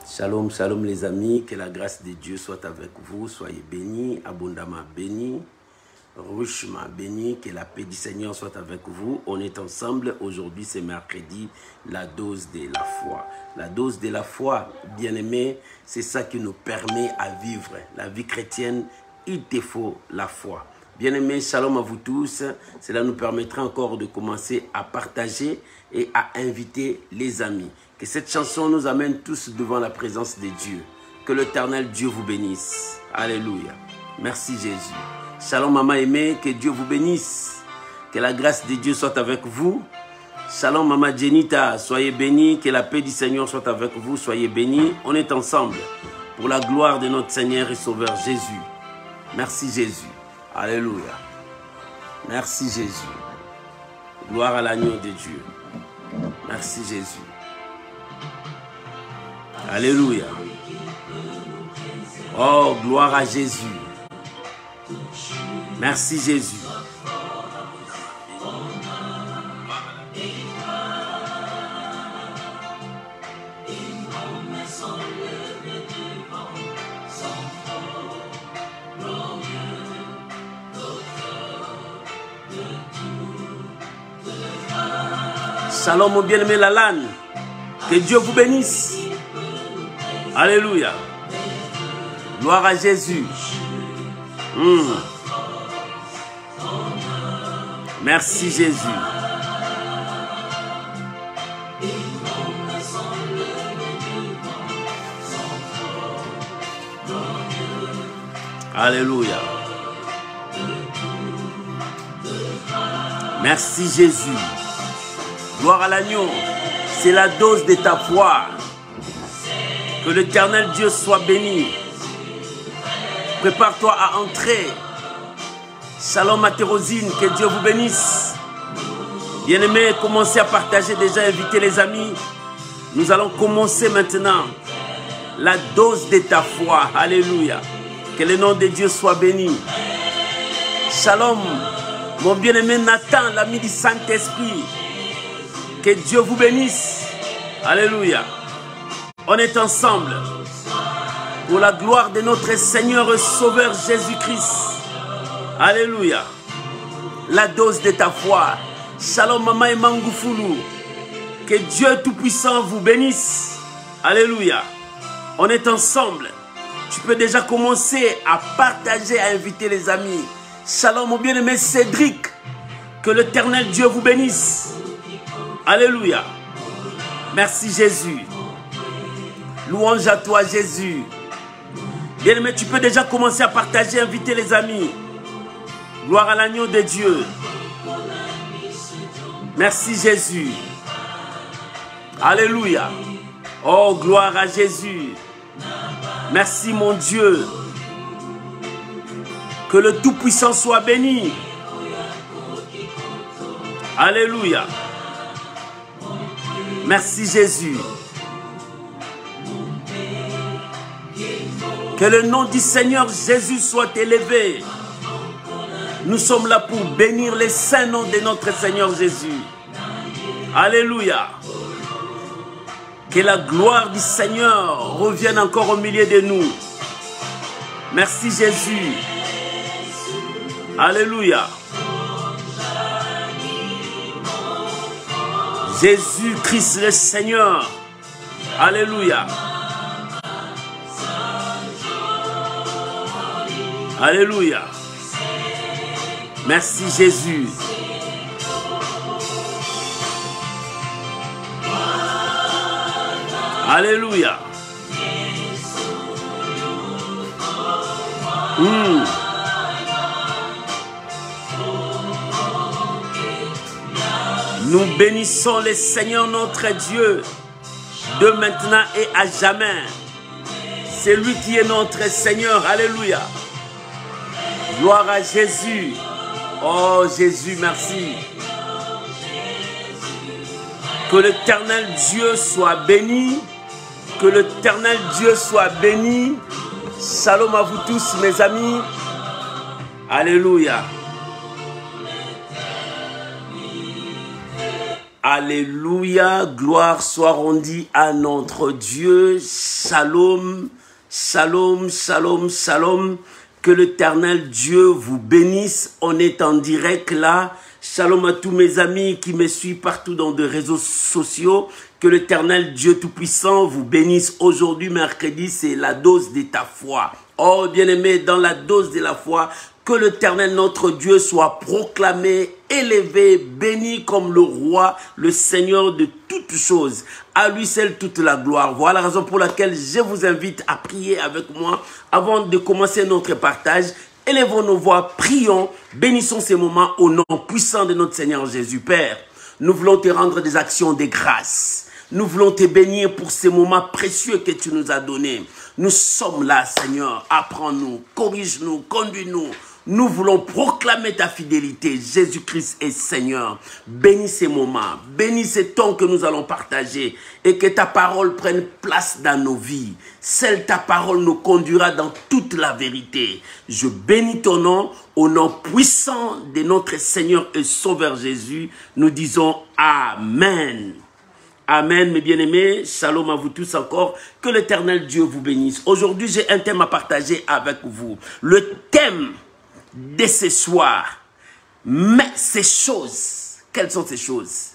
Shalom, shalom les amis, que la grâce de Dieu soit avec vous, soyez bénis, abondamment bénis, richement bénis, que la paix du Seigneur soit avec vous. On est ensemble, aujourd'hui c'est mercredi, la dose de la foi. La dose de la foi, bien-aimé, c'est ça qui nous permet à vivre. La vie chrétienne, il te faut la foi. Bien-aimés, shalom à vous tous. Cela nous permettra encore de commencer à partager et à inviter les amis. Que cette chanson nous amène tous devant la présence de Dieu. Que l'Éternel Dieu vous bénisse. Alléluia. Merci Jésus. Shalom maman aimée, que Dieu vous bénisse. Que la grâce de Dieu soit avec vous. Shalom maman Jenita, soyez bénis. Que la paix du Seigneur soit avec vous, soyez bénis. On est ensemble pour la gloire de notre Seigneur et Sauveur Jésus. Merci Jésus. Alléluia. Merci Jésus. Gloire à l'agneau de Dieu. Merci Jésus. Alléluia. Oh, gloire à Jésus. Merci Jésus. Shalom mon bien-aimé Lalanne. Que Dieu vous bénisse. Alléluia. Gloire à Jésus. Merci Jésus. Alléluia. Merci Jésus. Gloire à l'agneau. C'est la dose de ta foi. Que l'Éternel Dieu soit béni. Prépare-toi à entrer. Shalom à Thérosine, que Dieu vous bénisse. Bien-aimés, commencez à partager déjà, inviter les amis. Nous allons commencer maintenant la dose de ta foi. Alléluia. Que le nom de Dieu soit béni. Shalom, mon bien-aimé Nathan, l'ami du Saint-Esprit. Que Dieu vous bénisse. Alléluia. On est ensemble pour la gloire de notre Seigneur et Sauveur Jésus-Christ. Alléluia. La dose de ta foi. Shalom Maman et Mangoufulu. Que Dieu Tout-Puissant vous bénisse. Alléluia. On est ensemble. Tu peux déjà commencer à partager, à inviter les amis. Shalom mon bien-aimé Cédric. Que l'Éternel Dieu vous bénisse. Alléluia. Merci Jésus. Louange à toi Jésus. Bien-aimé, tu peux déjà commencer à partager, inviter les amis. Gloire à l'agneau de Dieu. Merci Jésus. Alléluia. Oh, gloire à Jésus. Merci mon Dieu. Que le Tout-Puissant soit béni. Alléluia. Merci Jésus. Que le nom du Seigneur Jésus soit élevé. Nous sommes là pour bénir les saints noms de notre Seigneur Jésus. Alléluia. Que la gloire du Seigneur revienne encore au milieu de nous. Merci Jésus. Alléluia. Jésus-Christ le Seigneur. Alléluia. Alléluia. Merci Jésus. Alléluia. Nous bénissons le Seigneur notre Dieu de maintenant et à jamais. C'est lui qui est notre Seigneur. Alléluia. Gloire à Jésus. Oh Jésus, merci. Que l'Éternel Dieu soit béni. Que l'Éternel Dieu soit béni. Shalom à vous tous mes amis. Alléluia. Alléluia, gloire soit rendue à notre Dieu. Shalom, shalom, shalom, shalom. Que l'Éternel Dieu vous bénisse. On est en direct là. Shalom à tous mes amis qui me suivent partout dans des réseaux sociaux. Que l'Éternel Dieu Tout-Puissant vous bénisse. Aujourd'hui, mercredi, c'est la dose de ta foi. Oh, bien-aimé, dans la dose de la foi, que l'Éternel notre Dieu soit proclamé, élevé, béni comme le roi, le Seigneur de toutes choses. À lui seul toute la gloire. Voilà la raison pour laquelle je vous invite à prier avec moi avant de commencer notre partage. Élevons nos voix, prions, bénissons ces moments au nom puissant de notre Seigneur Jésus. Père, nous voulons te rendre des actions de grâce. Nous voulons te bénir pour ces moments précieux que tu nous as donnés. Nous sommes là, Seigneur. Apprends-nous, corrige-nous, conduis-nous. Nous voulons proclamer ta fidélité. Jésus-Christ est Seigneur. Bénis ces moments. Bénis ces temps que nous allons partager. Et que ta parole prenne place dans nos vies. Seule ta parole nous conduira dans toute la vérité. Je bénis ton nom. Au nom puissant de notre Seigneur et Sauveur Jésus, nous disons Amen. Amen, mes bien-aimés. Shalom à vous tous encore. Que l'Éternel Dieu vous bénisse. Aujourd'hui, j'ai un thème à partager avec vous. Le thème de ce soir. Mais ces choses, quelles sont ces choses?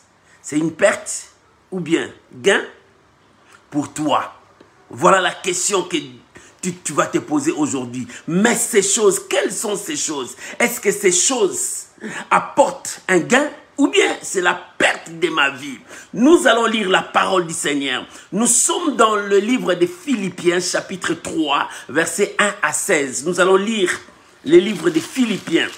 C'est une perte ou bien gain pour toi? Voilà la question que tu vas te poser aujourd'hui. Mais ces choses, quelles sont ces choses? Est-ce que ces choses apportent un gain ou bien c'est la perte de ma vie? Nous allons lire la parole du Seigneur. Nous sommes dans le livre de Philippiens, chapitre 3, versets 1 à 16. Nous allons lire le livre de Philippiens.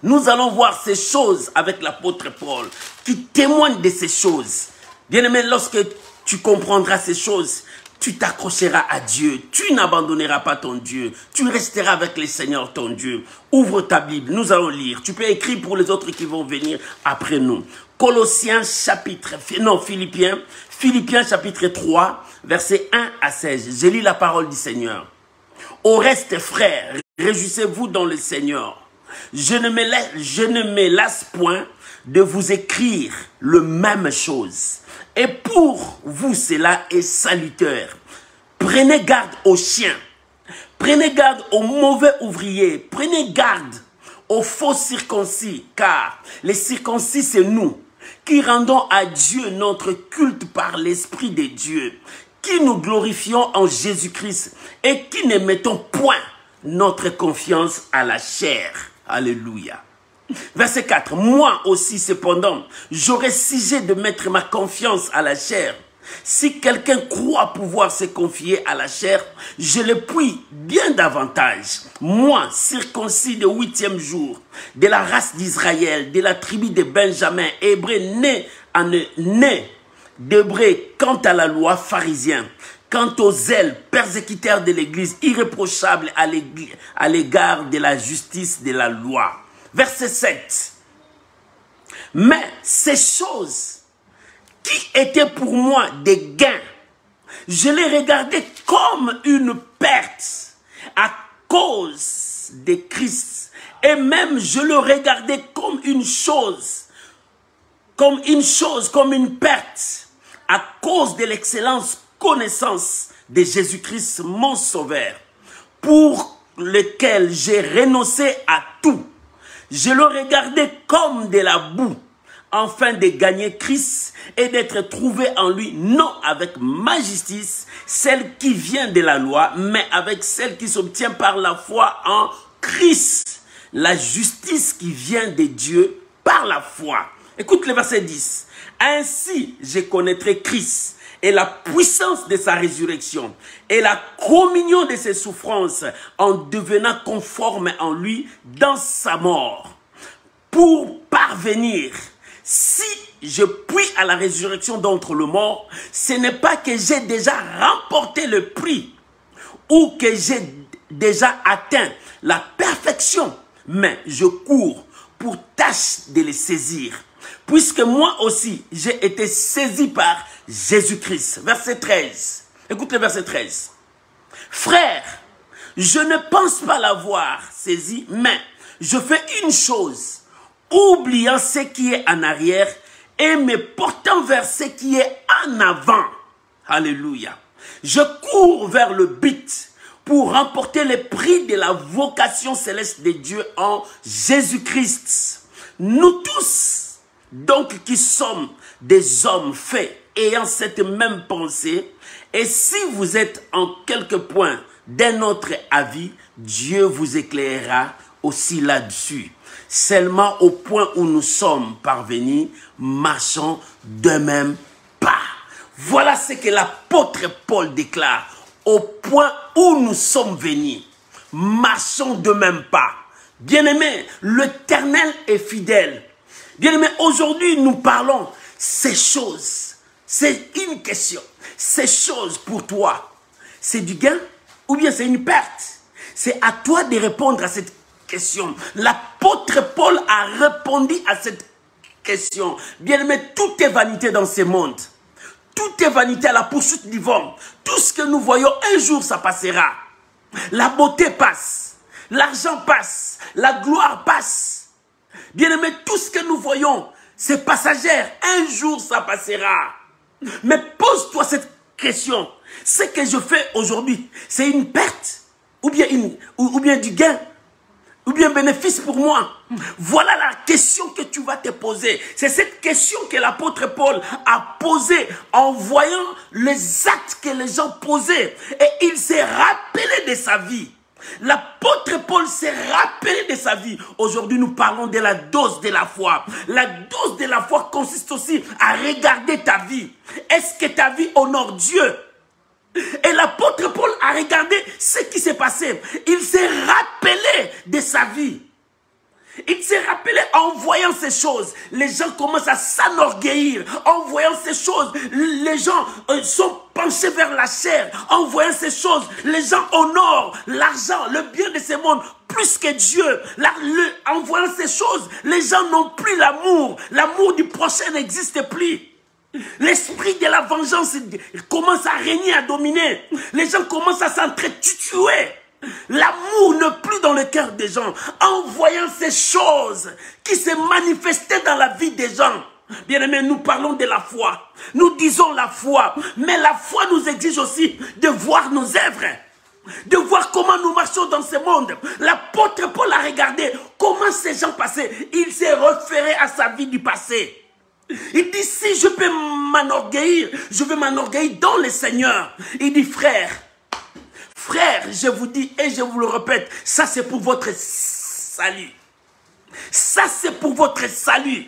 Nous allons voir ces choses avec l'apôtre Paul qui témoigne de ces choses. Bien-aimé, lorsque tu comprendras ces choses, tu t'accrocheras à Dieu. Tu n'abandonneras pas ton Dieu. Tu resteras avec le Seigneur ton Dieu. Ouvre ta Bible, nous allons lire. Tu peux écrire pour les autres qui vont venir après nous. Philippiens chapitre 3, versets 1 à 16. Je lis la parole du Seigneur. Au reste, frères, réjouissez-vous dans le Seigneur. Je ne me lasse point de vous écrire le même chose. Et pour vous, cela est salutaire. Prenez garde aux chiens. Prenez garde aux mauvais ouvriers. Prenez garde aux faux circoncis. Car les circoncis, c'est nous qui rendons à Dieu notre culte par l'Esprit de Dieu, qui nous glorifions en Jésus-Christ et qui ne mettons point notre confiance à la chair. Alléluia. Verset 4. Moi aussi, cependant, j'aurais sujet de mettre ma confiance à la chair. Si quelqu'un croit pouvoir se confier à la chair, je le puis bien davantage. Moi, circoncis de 8e jour, de la race d'Israël, de la tribu de Benjamin, hébreu né d'hébreu, quant à la loi, pharisien, quant aux zèles, persécuteurs de l'Église, irréprochables à l'égard de la justice de la loi. Verset 7. Mais ces choses qui étaient pour moi des gains, je les regardais comme une perte à cause de Christ. Et même je le regardais comme une perte à cause de l'excellence connaissance de Jésus-Christ, mon Sauveur, pour lequel j'ai renoncé à tout. Je le regardais comme de la boue, afin de gagner Christ et d'être trouvé en lui, non avec ma justice, celle qui vient de la loi, mais avec celle qui s'obtient par la foi en Christ, la justice qui vient de Dieu par la foi. Écoute le verset 10. Ainsi, je connaîtrai Christ et la puissance de sa résurrection et la communion de ses souffrances en devenant conforme en lui dans sa mort, pour parvenir, si je puis à la résurrection d'entre les morts, ce n'est pas que j'ai déjà remporté le prix ou que j'ai déjà atteint la perfection, mais je cours pour tâche de les saisir, puisque moi aussi j'ai été saisi par Jésus-Christ. Verset 13. Écoute le verset 13. Frère, je ne pense pas l'avoir saisi, mais je fais une chose, oubliant ce qui est en arrière et me portant vers ce qui est en avant. Alléluia. Je cours vers le but pour remporter le prix de la vocation céleste de Dieu en Jésus-Christ. Nous tous, donc, qui sommes des hommes faits, ayant cette même pensée, et si vous êtes en quelque point d'un autre avis, Dieu vous éclairera aussi là-dessus. Seulement au point où nous sommes parvenus, marchons de même pas. Voilà ce que l'apôtre Paul déclare. Au point où nous sommes venus, marchons de même pas. Bien-aimés, l'Éternel est fidèle. Bien-aimés, aujourd'hui nous parlons ces choses. C'est une question. Ces choses pour toi, c'est du gain ou bien c'est une perte? C'est à toi de répondre à cette question. L'apôtre Paul a répondu à cette question. Bien-aimé, tout est vanité dans ce monde. Tout est vanité à la poursuite du vent. Tout ce que nous voyons, un jour, ça passera. La beauté passe. L'argent passe. La gloire passe. Bien-aimé, tout ce que nous voyons, c'est passager. Un jour, ça passera. Mais pose-toi cette question. Ce que je fais aujourd'hui, c'est une perte ou bien du gain ou bien bénéfice pour moi? Voilà la question que tu vas te poser. C'est cette question que l'apôtre Paul a posée en voyant les actes que les gens posaient. Et il s'est rappelé de sa vie. L'apôtre Paul s'est rappelé de sa vie. Aujourd'hui, nous parlons de la dose de la foi. La dose de la foi consiste aussi à regarder ta vie. Est-ce que ta vie honore Dieu? Et l'apôtre Paul a regardé ce qui s'est passé. Il s'est rappelé de sa vie. Il s'est rappelé en voyant ces choses. Les gens commencent à s'enorgueillir. En voyant ces choses, les gens sont penchés vers la chair. En voyant ces choses, les gens honorent l'argent, le bien de ce monde plus que Dieu. En voyant ces choses, les gens n'ont plus l'amour. L'amour du prochain n'existe plus. L'esprit de la vengeance commence à régner, à dominer. Les gens commencent à s'entretuer. L'amour n'est plus dans le cœur des gens. En voyant ces choses qui se manifestaient dans la vie des gens. Bien-aimés, nous parlons de la foi. Nous disons la foi. Mais la foi nous exige aussi de voir nos œuvres. De voir comment nous marchons dans ce monde. L'apôtre Paul a regardé comment ces gens passaient. Il s'est référé à sa vie du passé. Il dit, si je peux m'enorgueillir, je vais m'enorgueillir dans le Seigneur. Il dit, frère, je vous dis et je vous le répète, ça c'est pour votre salut. Ça c'est pour votre salut.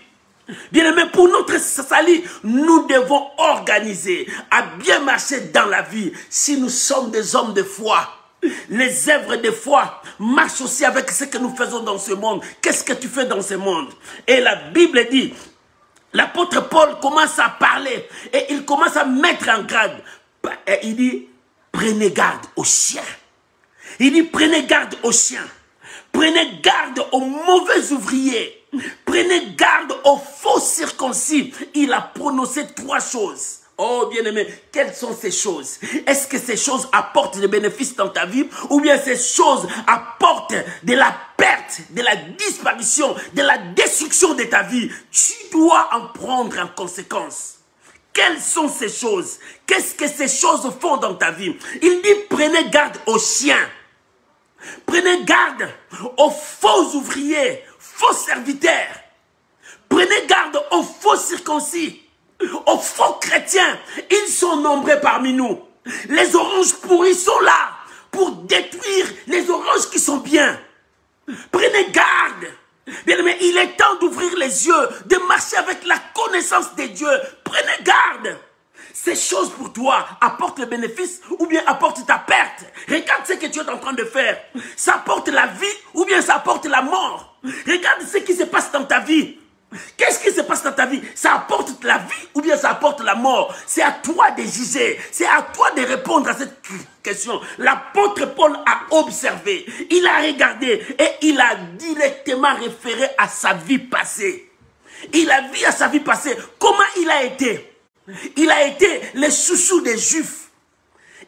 Bien-aimé, pour notre salut, nous devons organiser à bien marcher dans la vie. Si nous sommes des hommes de foi, les œuvres de foi marchent aussi avec ce que nous faisons dans ce monde. Qu'est-ce que tu fais dans ce monde? Et la Bible dit, l'apôtre Paul commence à parler et il commence à mettre en garde. Et il dit, prenez garde aux chiens. Il dit, prenez garde aux chiens. Prenez garde aux mauvais ouvriers. Prenez garde aux faux circoncis. Il a prononcé 3 choses. Oh bien-aimé, quelles sont ces choses? Est-ce que ces choses apportent des bénéfices dans ta vie? Ou bien ces choses apportent de la perte, de la disparition, de la destruction de ta vie? Tu dois en prendre en conséquence. Quelles sont ces choses? Qu'est-ce que ces choses font dans ta vie? Il dit, prenez garde aux chiens. Prenez garde aux faux ouvriers, faux serviteurs. Prenez garde aux faux circoncis. Aux faux chrétiens, ils sont nombreux parmi nous. Les oranges pourries sont là pour détruire les oranges qui sont bien. Prenez garde. Bien-aimé, il est temps d'ouvrir les yeux, de marcher avec la connaissance de Dieu. Prenez garde. Ces choses pour toi apportent le bénéfice ou bien apportent ta perte. Regarde ce que tu es en train de faire. Ça apporte la vie ou bien ça apporte la mort. Regarde ce qui se passe dans ta vie. Qu'est-ce qui se passe dans ta vie? Ça apporte la vie ou bien ça apporte la mort? C'est à toi de juger. C'est à toi de répondre à cette question. L'apôtre Paul a observé. Il a regardé et il a directement référé à sa vie passée. Il a vu à sa vie passée comment il a été. Il a été le chouchou des Juifs.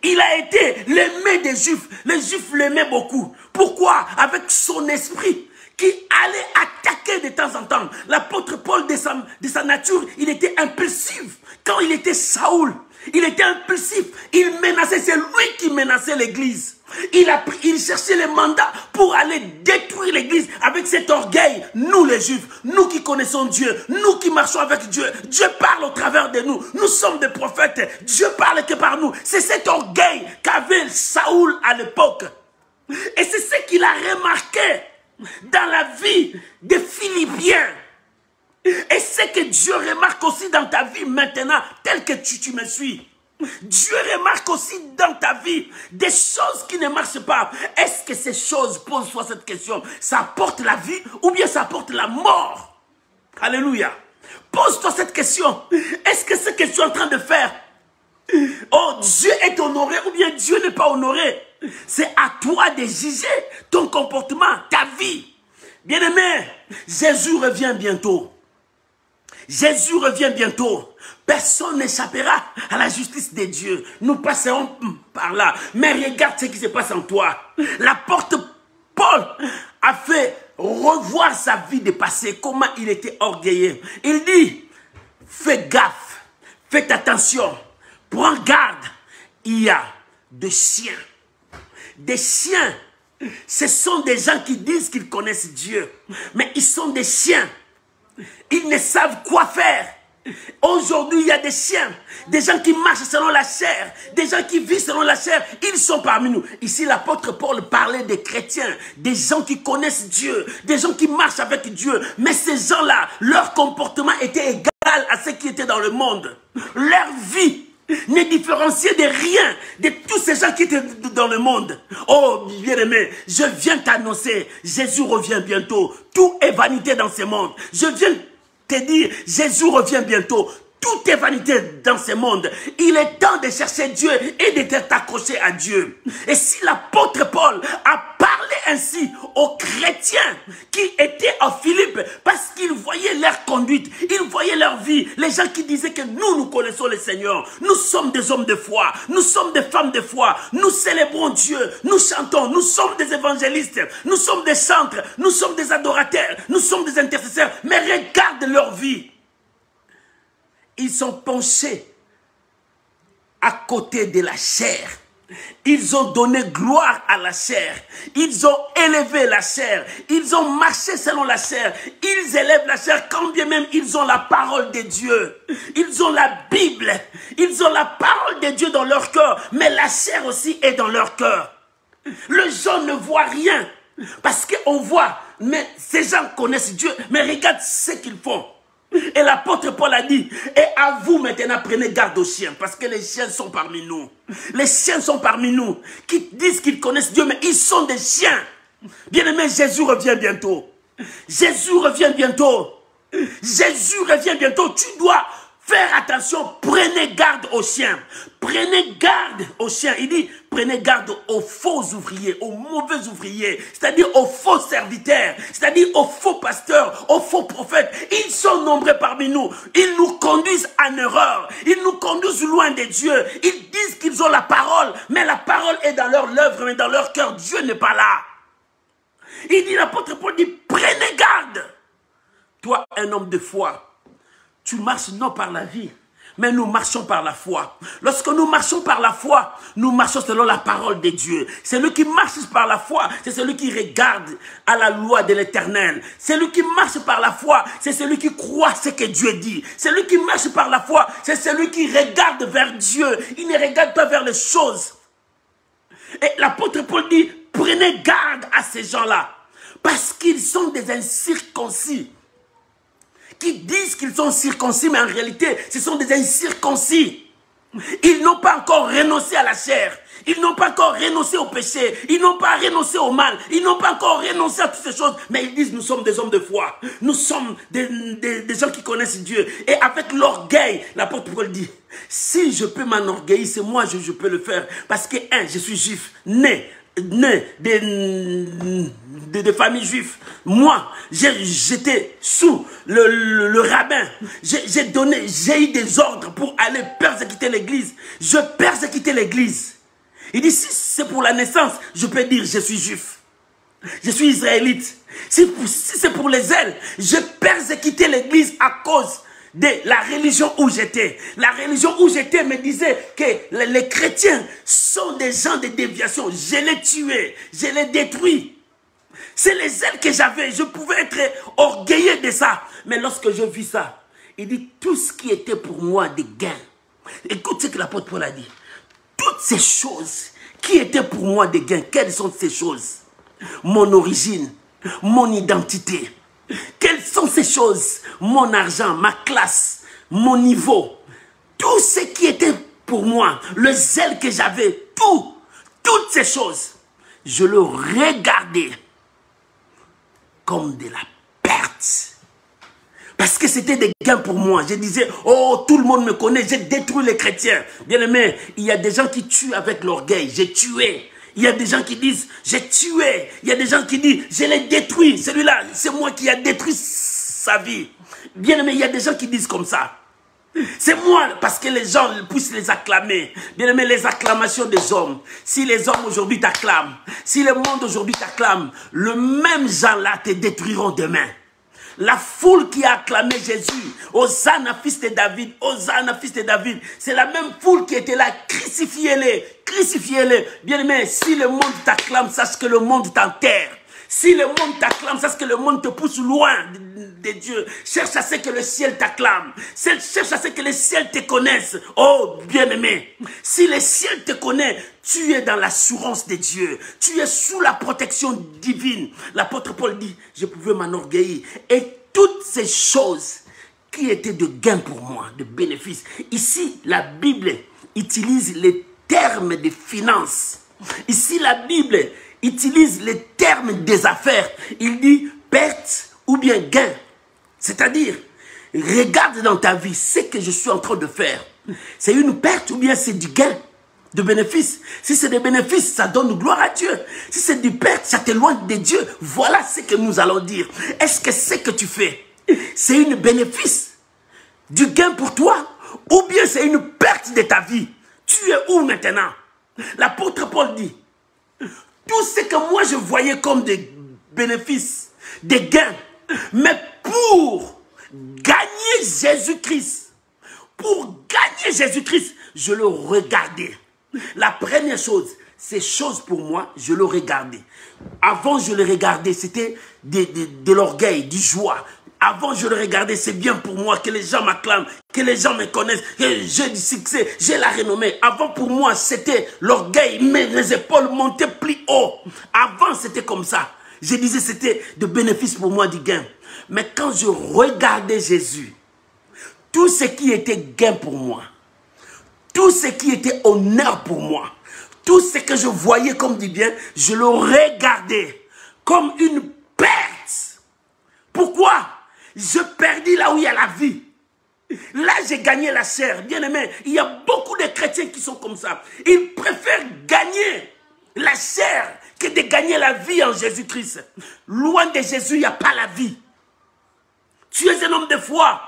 Il a été l'aimé des Juifs. Les Juifs l'aimaient beaucoup. Pourquoi? Avec son esprit qui allait attaquer de temps en temps. L'apôtre Paul, de sa nature, il était impulsif. Quand il était Saoul, il était impulsif. Il menaçait, c'est lui qui menaçait l'église. Il cherchait les mandats pour aller détruire l'église avec cet orgueil. Nous les Juifs, nous qui connaissons Dieu, nous qui marchons avec Dieu, Dieu parle au travers de nous. Nous sommes des prophètes, Dieu parle que par nous. C'est cet orgueil qu'avait Saoul à l'époque. Et c'est ce qu'il a remarqué dans la vie des Philippiens. Et c'est que Dieu remarque aussi dans ta vie maintenant, tel que tu me suis. Dieu remarque aussi dans ta vie des choses qui ne marchent pas. Est-ce que ces choses, pose-toi cette question, ça apporte la vie ou bien ça apporte la mort? Alléluia. Pose-toi cette question. Est-ce que ce que tu es en train de faire, oh, Dieu est honoré ou bien Dieu n'est pas honoré? C'est à toi de juger ton comportement, ta vie. Bien-aimé, Jésus revient bientôt. Jésus revient bientôt. Personne n'échappera à la justice de Dieu. Nous passerons par là. Mais regarde ce qui se passe en toi. L'apôtre Paul a fait revoir sa vie de passé, comment il était orgueilleux. Il dit, fais gaffe, faites attention, prends garde. Il y a des chiens. Des chiens, ce sont des gens qui disent qu'ils connaissent Dieu. Mais ils sont des chiens. Ils ne savent quoi faire. Aujourd'hui, il y a des chiens, des gens qui marchent selon la chair, des gens qui vivent selon la chair. Ils sont parmi nous. Ici, l'apôtre Paul parlait des chrétiens, des gens qui connaissent Dieu, des gens qui marchent avec Dieu. Mais ces gens-là, leur comportement était égal à ceux qui étaient dans le monde. Leur vie ne différenciait de rien de tous ces gens qui étaient dans le monde. Oh, bien-aimé, je viens t'annoncer, Jésus revient bientôt. Tout est vanité dans ce monde. Je viens te dire, Jésus revient bientôt. Tout est vanité dans ce monde. Il est temps de chercher Dieu et de t'accrocher à Dieu. Et si l'apôtre Paul a parlé ainsi aux chrétiens qui étaient en Philippe, parce qu'ils voyaient leur conduite, ils voyaient leur vie, les gens qui disaient que nous connaissons le Seigneur, nous sommes des hommes de foi, nous sommes des femmes de foi, nous célébrons Dieu, nous chantons, nous sommes des évangélistes, nous sommes des chantres, nous sommes des adorateurs, nous sommes des intercesseurs, mais regarde leur vie. Ils sont penchés à côté de la chair. Ils ont donné gloire à la chair. Ils ont élevé la chair. Ils ont marché selon la chair. Ils élèvent la chair quand bien même ils ont la parole de Dieu. Ils ont la Bible. Ils ont la parole de Dieu dans leur cœur. Mais la chair aussi est dans leur cœur. Les gens ne voient rien. Parce qu'on voit, mais ces gens connaissent Dieu. Mais regarde ce qu'ils font. Et l'apôtre Paul a dit, et à vous maintenant prenez garde aux chiens, parce que les chiens sont parmi nous. Les chiens sont parmi nous, qui disent qu'ils connaissent Dieu, mais ils sont des chiens. Bien-aimé, Jésus revient bientôt. Jésus revient bientôt. Jésus revient bientôt. Tu dois faire attention, prenez garde aux chiens. Prenez garde aux chiens. Il dit, prenez garde aux faux ouvriers, aux mauvais ouvriers, c'est-à-dire aux faux serviteurs, c'est-à-dire aux faux pasteurs, aux faux prophètes. Ils sont nombreux parmi nous. Ils nous conduisent en erreur. Ils nous conduisent loin de Dieu. Ils disent qu'ils ont la parole, mais la parole est dans leur œuvre, mais dans leur cœur, Dieu n'est pas là. Il dit, l'apôtre Paul dit, prenez garde. Toi, un homme de foi, tu marches non par la vie, mais nous marchons par la foi. Lorsque nous marchons par la foi, nous marchons selon la parole de Dieu. Celui qui marche par la foi, c'est celui qui regarde à la loi de l'Éternel. Celui qui marche par la foi, c'est celui qui croit ce que Dieu dit. Celui qui marche par la foi, c'est celui qui regarde vers Dieu. Il ne regarde pas vers les choses. Et l'apôtre Paul dit, prenez garde à ces gens-là, parce qu'ils sont des incirconcis. Qui disent qu'ils sont circoncis, mais en réalité, ce sont des incirconcis. Ils n'ont pas encore renoncé à la chair. Ils n'ont pas encore renoncé au péché. Ils n'ont pas renoncé au mal. Ils n'ont pas encore renoncé à toutes ces choses. Mais ils disent, nous sommes des hommes de foi. Nous sommes des gens qui connaissent Dieu. Et avec l'orgueil, l'apôtre Paul dit, si je peux m'enorgueillir, c'est moi, je peux le faire. Parce que, je suis juif, né des familles juives. Moi, j'étais sous le rabbin. J'ai eu des ordres pour aller persécuter l'église. Je persécutais l'église. Il dit, si c'est pour la naissance, je peux dire, je suis juif. Je suis israélite. Si c'est pour les ailes, je persécutais l'église à cause de la religion où j'étais. La religion où j'étais me disait que les chrétiens sont des gens de déviation. Je les tuais, je les détruis. C'est les ailes que j'avais. Je pouvais être orgueilleux de ça. Mais lorsque je vis ça, il dit tout ce qui était pour moi des gains. Écoute ce que l'apôtre Paul a dit. Toutes ces choses qui étaient pour moi des gains, quelles sont ces choses? Mon origine, mon identité. Quelles sont ces choses? Mon argent, ma classe, mon niveau. Tout ce qui était pour moi, le zèle que j'avais, toutes ces choses, je le regardais comme de la perte. Parce que c'était des gains pour moi. Je disais, oh, tout le monde me connaît, j'ai détruit les chrétiens. Bien aimé, il y a des gens qui tuent avec l'orgueil. J'ai tué. Il y a des gens qui disent, j'ai tué. Il y a des gens qui disent, je l'ai détruit. Celui-là, c'est moi qui ai détruit sa vie. Bien aimé, il y a des gens qui disent comme ça. C'est moi, parce que les gens puissent les acclamer. Bien aimé, les acclamations des hommes. Si les hommes aujourd'hui t'acclament, si le monde aujourd'hui t'acclame, le même gens-là te détruiront demain. La foule qui a acclamé Jésus, Hosanna, fils de David, Hosanna, fils de David, c'est la même foule qui était là, crucifiez-les, crucifiez-les. Bien aimé, si le monde t'acclame, sache que le monde t'enterre. Si le monde t'acclame, sache que le monde te pousse loin de Dieu. Cherche à ce que le ciel t'acclame. Cherche à ce que le ciel te connaisse. Oh, bien-aimé, si le ciel te connaît, tu es dans l'assurance de Dieu. Tu es sous la protection divine. L'apôtre Paul dit, je pouvais m'enorgueillir. Et toutes ces choses qui étaient de gain pour moi, de bénéfices. Ici, la Bible utilise les termes de finances. Ici, la Bible utilise les termes des affaires. Il dit perte ou bien gain. C'est-à-dire, regarde dans ta vie ce que je suis en train de faire. C'est une perte ou bien c'est du gain, de bénéfice. Si c'est des bénéfices, ça donne gloire à Dieu. Si c'est du perte, ça t'éloigne de Dieu. Voilà ce que nous allons dire. Est-ce que ce que tu fais, c'est une bénéfice, du gain pour toi, ou bien c'est une perte de ta vie? Tu es où maintenant? L'apôtre Paul dit, tout ce que moi je voyais comme des bénéfices, des gains, mais pour gagner Jésus-Christ, je le regardais. La première chose, ces choses pour moi, je le regardais. Avant, je le regardais, c'était de l'orgueil, du joie. Avant, je le regardais, c'est bien pour moi que les gens m'acclament, que les gens me connaissent, que j'ai du succès, j'ai la renommée. Avant, pour moi, c'était l'orgueil, mes épaules montaient plus haut. Avant, c'était comme ça. Je disais, c'était de bénéfice pour moi, du gain. Mais quand je regardais Jésus, tout ce qui était gain pour moi, tout ce qui était honneur pour moi, tout ce que je voyais comme du bien, je le regardais comme une perte. Pourquoi? Je perdis là où il y a la vie. Là, j'ai gagné la chair. Bien aimé, il y a beaucoup de chrétiens qui sont comme ça. Ils préfèrent gagner la chair que de gagner la vie en Jésus-Christ. Loin de Jésus, il n'y a pas la vie. Tu es un homme de foi.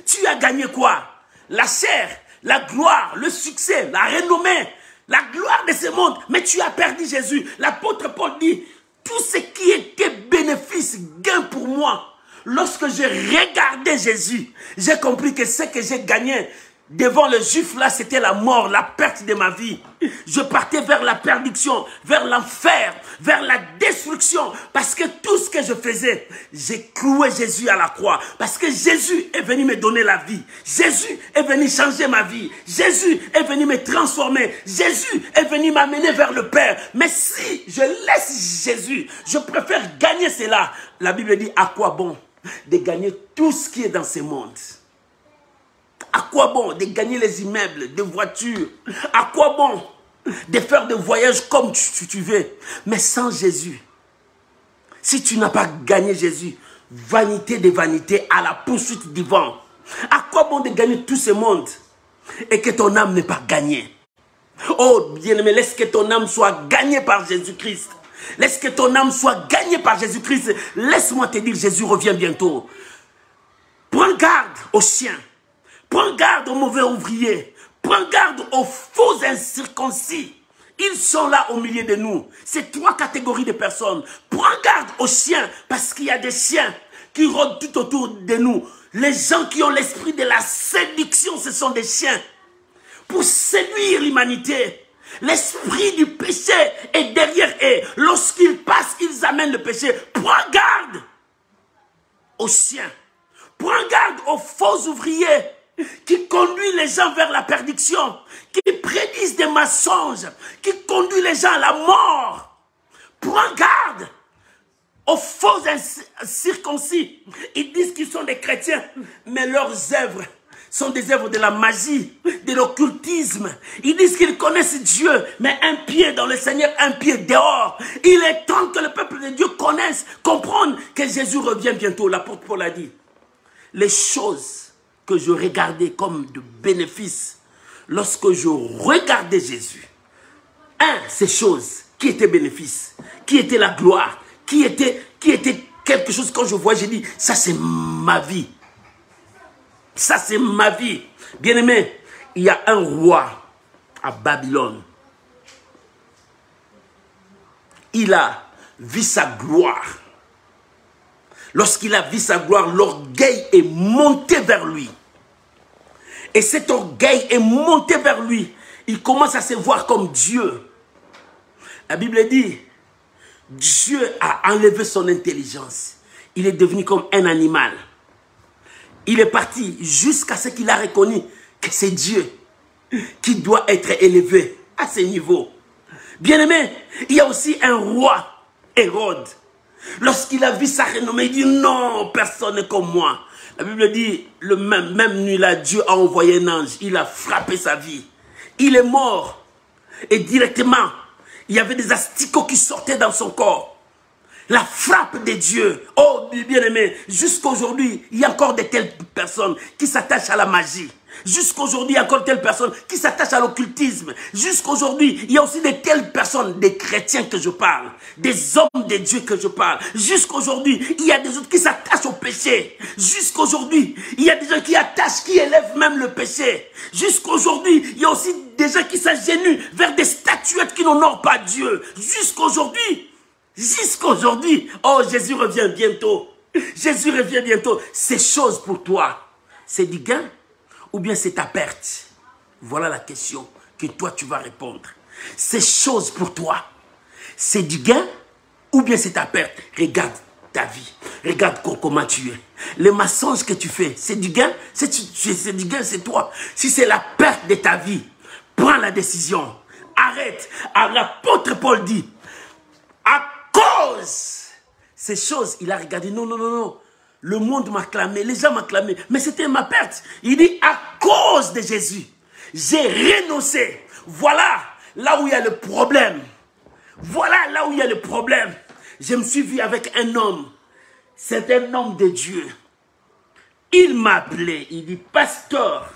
Tu as gagné quoi? La chair, la gloire, le succès, la renommée, la gloire de ce monde. Mais tu as perdu Jésus. L'apôtre Paul dit, tout ce qui était bénéfice, gain pour moi. Lorsque j'ai regardé Jésus, j'ai compris que ce que j'ai gagné devant le juif là, c'était la mort, la perte de ma vie. Je partais vers la perdition, vers l'enfer, vers la destruction. Parce que tout ce que je faisais, j'ai cloué Jésus à la croix. Parce que Jésus est venu me donner la vie. Jésus est venu changer ma vie. Jésus est venu me transformer. Jésus est venu m'amener vers le Père. Mais si je laisse Jésus, je préfère gagner cela. La Bible dit, à quoi bon de gagner tout ce qui est dans ce monde? À quoi bon de gagner les immeubles, des voitures? À quoi bon de faire des voyages comme tu veux? Mais sans Jésus, si tu n'as pas gagné Jésus, vanité de vanité, à la poursuite du vent. À quoi bon de gagner tout ce monde et que ton âme n'est pas gagnée? Oh bien-aimé, laisse que ton âme soit gagnée par Jésus-Christ. Laisse que ton âme soit gagnée par Jésus-Christ. Laisse-moi te dire, Jésus revient bientôt. Prends garde aux chiens. Prends garde aux mauvais ouvriers. Prends garde aux faux incirconcis. Ils sont là au milieu de nous. C'est 3 catégories de personnes. Prends garde aux chiens, parce qu'il y a des chiens qui rôdent tout autour de nous. Les gens qui ont l'esprit de la séduction, ce sont des chiens. Pour séduire l'humanité. L'esprit du péché est derrière eux. Lorsqu'ils passent, ils amènent le péché. Prends garde aux chiens. Prends garde aux faux ouvriers qui conduisent les gens vers la perdition, qui prédisent des mensonges, qui conduisent les gens à la mort. Prends garde aux faux incirconcis. Ils disent qu'ils sont des chrétiens, mais leurs œuvres sont des œuvres de la magie, de l'occultisme. Ils disent qu'ils connaissent Dieu, mais un pied dans le Seigneur, un pied dehors. Il est temps que le peuple de Dieu connaisse, comprenne que Jésus revient bientôt. L'apôtre Paul a dit, les choses que je regardais comme de bénéfices, lorsque je regardais Jésus, ces choses qui étaient bénéfices, qui étaient la gloire, qui était quelque chose, quand je vois, j'ai dit, ça c'est ma vie. Ça c'est ma vie. Bien-aimé, il y a un roi à Babylone. Il a vu sa gloire. Lorsqu'il a vu sa gloire, l'orgueil est monté vers lui. Et cet orgueil est monté vers lui. Il commence à se voir comme Dieu. La Bible dit, Dieu a enlevé son intelligence. Il est devenu comme un animal. Il est parti jusqu'à ce qu'il a reconnu que c'est Dieu qui doit être élevé à ce niveau. Bien-aimé, il y a aussi un roi, Hérode. Lorsqu'il a vu sa renommée, il dit non, personne n'est comme moi. La Bible dit, même nuit-là, Dieu a envoyé un ange. Il a frappé sa vie. Il est mort. Et directement, il y avait des asticots qui sortaient dans son corps. La frappe de Dieu. Oh, bien-aimé, jusqu'à aujourd'hui, il y a encore de telles personnes qui s'attachent à la magie. Jusqu'à aujourd'hui, il y a encore de telles personnes qui s'attachent à l'occultisme. Jusqu'à aujourd'hui, il y a aussi de telles personnes, des chrétiens que je parle, des hommes de Dieu que je parle. Jusqu'à aujourd'hui, il y a des autres qui s'attachent au péché. Jusqu'à aujourd'hui, il y a des gens qui élèvent même le péché. Jusqu'à aujourd'hui, il y a aussi des gens qui s'agenouillent vers des statuettes qui n'honorent pas Dieu. Jusqu'à aujourd'hui, oh, Jésus revient bientôt. Jésus revient bientôt. Ces choses pour toi, c'est du gain ou bien c'est ta perte? Voilà la question que toi tu vas répondre. Ces choses pour toi, c'est du gain ou bien c'est ta perte? Regarde ta vie. Regarde comment tu es. Les mensonges que tu fais, c'est du gain? C'est du gain, c'est toi. Si c'est la perte de ta vie, prends la décision. Arrête. L'apôtre Paul dit, à cause ces choses, il a regardé, non. Le monde m'a clamé, les gens m'ont clamé, mais c'était ma perte. Il dit, à cause de Jésus, j'ai renoncé. Voilà là où il y a le problème. Voilà là où il y a le problème. Je me suis vu avec un homme. C'est un homme de Dieu. Il m'a appelé, il dit, pasteur,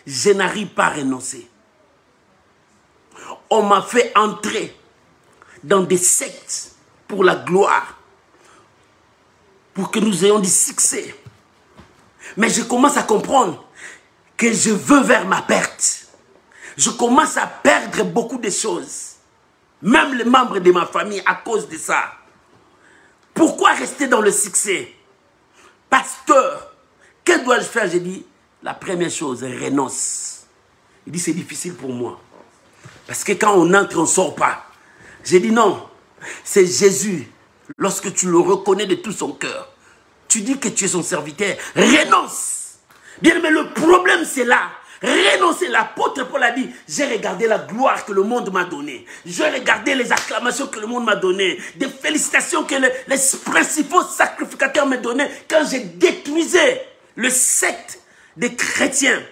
je n'arrive pas à renoncer. On m'a fait entrer dans des sectes pour la gloire, pour que nous ayons du succès. Mais je commence à comprendre que je veux vers ma perte. Je commence à perdre beaucoup de choses. Même les membres de ma famille à cause de ça. Pourquoi rester dans le succès? Pasteur, que dois-je faire? J'ai dit, la première chose, renonce. Il dit, c'est difficile pour moi. Parce que quand on entre, on ne sort pas. J'ai dit non, c'est Jésus. Lorsque tu le reconnais de tout son cœur, tu dis que tu es son serviteur, renonce. Bien, mais le problème c'est là. Renoncer, l'apôtre Paul a dit, j'ai regardé la gloire que le monde m'a donnée. J'ai regardé les acclamations que le monde m'a données. Des félicitations que les principaux sacrificateurs me donnaient quand j'ai détruisé le secte des chrétiens.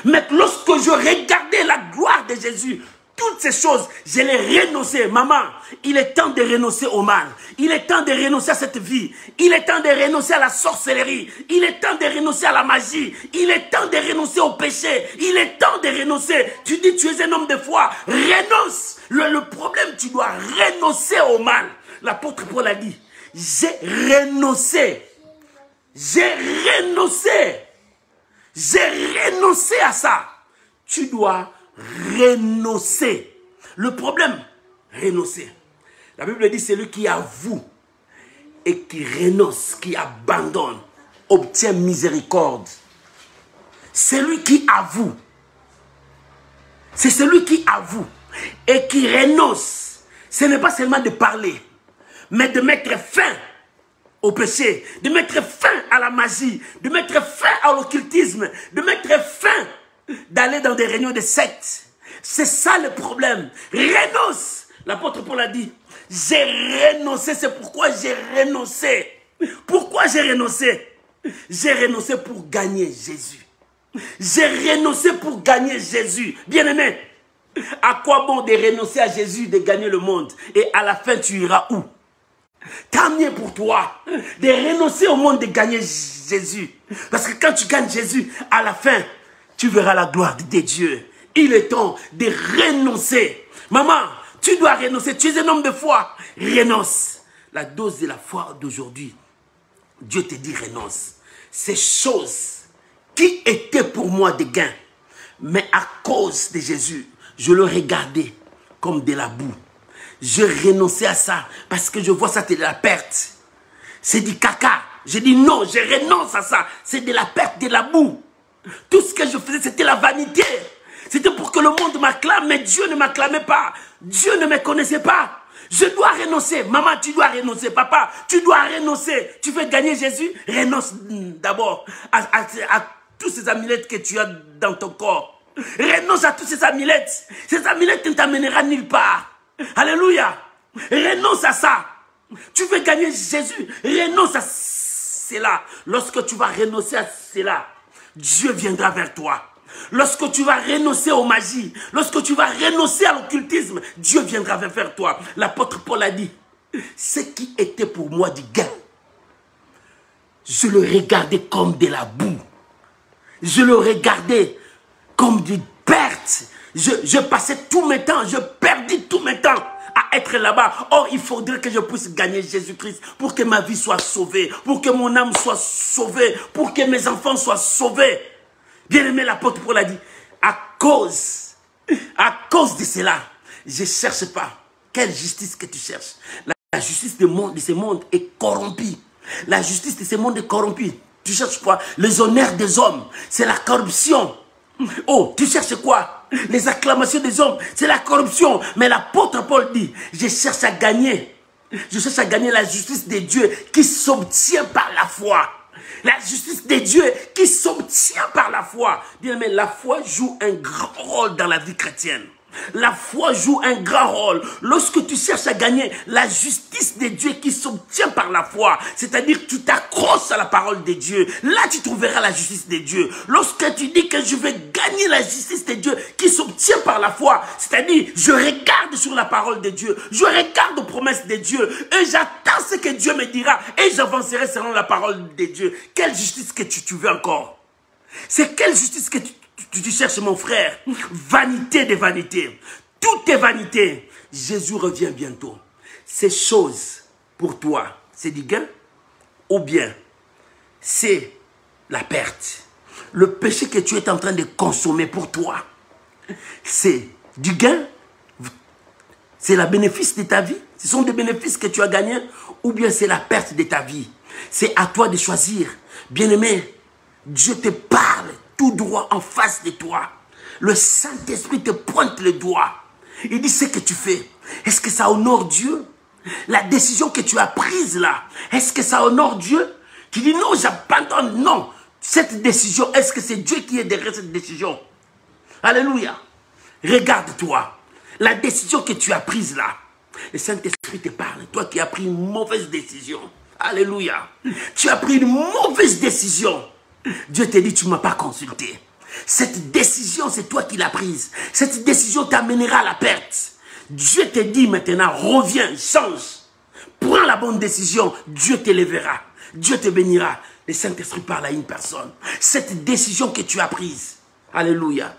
Mais lorsque je regardais la gloire de Jésus, toutes ces choses, je les renoncé. Maman, il est temps de renoncer au mal. Il est temps de renoncer à cette vie. Il est temps de renoncer à la sorcellerie. Il est temps de renoncer à la magie. Il est temps de renoncer au péché. Il est temps de renoncer. Tu dis, tu es un homme de foi. Renonce. Le problème, tu dois renoncer au mal. L'apôtre Paul a dit, j'ai renoncé. J'ai renoncé. J'ai renoncé à ça. Tu dois renoncer. Le problème, renoncer. La Bible dit, celui qui avoue et qui renonce, qui abandonne, obtient miséricorde. Celui qui avoue, c'est celui qui avoue et qui renonce. Ce n'est pas seulement de parler, mais de mettre fin au péché, de mettre fin à la magie, de mettre fin à l'occultisme, de mettre fin d'aller dans des réunions de sectes. C'est ça le problème. Renonce. L'apôtre Paul a dit, j'ai renoncé, c'est pourquoi j'ai renoncé. Pourquoi j'ai renoncé? J'ai renoncé pour gagner Jésus. J'ai renoncé pour gagner Jésus. Bien-aimé, à quoi bon de renoncer à Jésus, de gagner le monde? Et à la fin, tu iras où? Tant mieux pour toi de renoncer au monde, de gagner Jésus. Parce que quand tu gagnes Jésus, à la fin, tu verras la gloire de Dieu. Il est temps de renoncer. Maman, tu dois renoncer. Tu es un homme de foi. Renonce. La dose de la foi d'aujourd'hui, Dieu te dit renonce. Ces choses qui étaient pour moi des gains, mais à cause de Jésus, je le regardais comme de la boue. Je renonçais à ça parce que je vois ça, c'est de la perte. C'est du caca. J'ai dit non, je renonce à ça. C'est de la perte, de la boue. Tout ce que je faisais, c'était la vanité. C'était pour que le monde m'acclame, mais Dieu ne m'acclamait pas. Dieu ne me connaissait pas. Je dois renoncer. Maman, tu dois renoncer. Papa, tu dois renoncer. Tu veux gagner Jésus? Renonce d'abord à tous ces amulettes que tu as dans ton corps. Renonce à tous ces amulettes. Ces amulettes ne t'amèneront nulle part. Alléluia. Renonce à ça. Tu veux gagner Jésus? Renonce à cela. Lorsque tu vas renoncer à cela, Dieu viendra vers toi. Lorsque tu vas renoncer aux magies, lorsque tu vas renoncer à l'occultisme, Dieu viendra vers toi. L'apôtre Paul a dit, ce qui était pour moi du gain, je le regardais comme de la boue. Je le regardais comme d'une perte. Je passais tous mes temps, je perdis tous mes temps à être là-bas. Or, il faudrait que je puisse gagner Jésus-Christ pour que ma vie soit sauvée, pour que mon âme soit sauvée, pour que mes enfants soient sauvés. Bien-aimé, l'apôtre Paul a dit, à cause de cela, je ne cherche pas. Quelle justice que tu cherches? La justice de ce monde est corrompue. La justice de ce monde est corrompue. Tu cherches quoi? Les honneurs des hommes, c'est la corruption. Oh, tu cherches quoi? Les acclamations des hommes, c'est la corruption. Mais l'apôtre Paul dit, je cherche à gagner. Je cherche à gagner la justice de Dieu qui s'obtient par la foi. La justice de Dieu qui s'obtient par la foi. Bien aimé, la foi joue un grand rôle dans la vie chrétienne. La foi joue un grand rôle. Lorsque tu cherches à gagner la justice de Dieu qui s'obtient par la foi, c'est-à-dire que tu t'accroches à la parole de Dieu, là tu trouveras la justice de Dieu. Lorsque tu dis que je vais gagner la justice de Dieu qui s'obtient par la foi, c'est-à-dire je regarde sur la parole de Dieu, je regarde aux promesses de Dieu et j'attends ce que Dieu me dira et j'avancerai selon la parole de Dieu. Quelle justice que tu veux encore? C'est quelle justice que tu cherches, mon frère? Vanité des vanités. Tout est vanité. Jésus revient bientôt. Ces choses, pour toi, c'est du gain ou bien c'est la perte? Le péché que tu es en train de consommer pour toi, c'est du gain? C'est le bénéfice de ta vie? Ce sont des bénéfices que tu as gagnés ou bien c'est la perte de ta vie? C'est à toi de choisir. Bien-aimé, Dieu te parle tout droit en face de toi. Le Saint-Esprit te pointe le doigt. Il dit ce que tu fais. Est-ce que ça honore Dieu? La décision que tu as prise là, est-ce que ça honore Dieu? Tu dis non, j'abandonne. Non. Cette décision, est-ce que c'est Dieu qui est derrière cette décision? Alléluia. Regarde-toi. La décision que tu as prise là, le Saint-Esprit te parle. Toi qui as pris une mauvaise décision. Alléluia. Tu as pris une mauvaise décision. Dieu te dit, tu ne m'as pas consulté. Cette décision, c'est toi qui l'as prise. Cette décision t'amènera à la perte. Dieu te dit maintenant, reviens, change. Prends la bonne décision. Dieu t'élèvera. Dieu te bénira. Le Saint-Esprit parle à une personne. Cette décision que tu as prise. Alléluia.